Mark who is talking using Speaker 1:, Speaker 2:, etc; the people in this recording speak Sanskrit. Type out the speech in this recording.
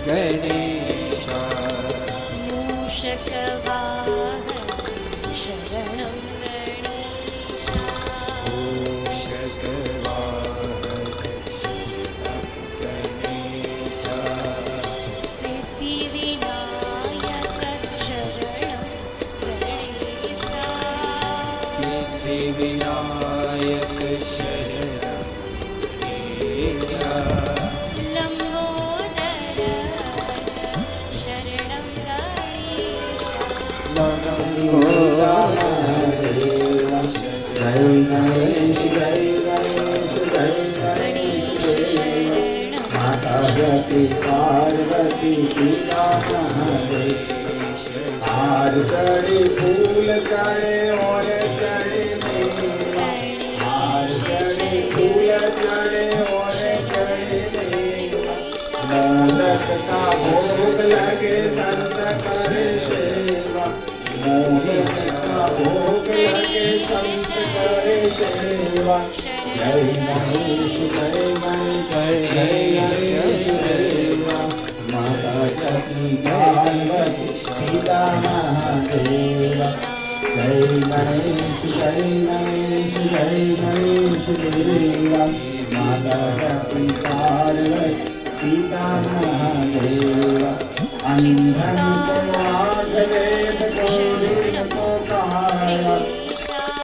Speaker 1: गणेशा
Speaker 2: मूषकवाहन शरणं गणेशा
Speaker 1: मूषकवाहन गणेशा
Speaker 2: सिद्धिविनायक शरणं गणेशा
Speaker 1: सिद्धिविनायक शरणं गणेशा
Speaker 3: मातावती पार्वती पिता हार चढ़े फूल चढ़े और चढ़े मेवा हार चढ़े फूल चढ़े और चढ़े मेवा मोदक का भोग लगे संत करे सेवा मोदक का भोग लगे संत करे सेवा जय गणेश जय गणेश जय गणेश सेवा माता सती पार्वती पिता महादेवा जय गणेश जय गणेश जय गणेश देवा माता सती पार्वती पिता महादेवा अंधन को आग वेद को कहा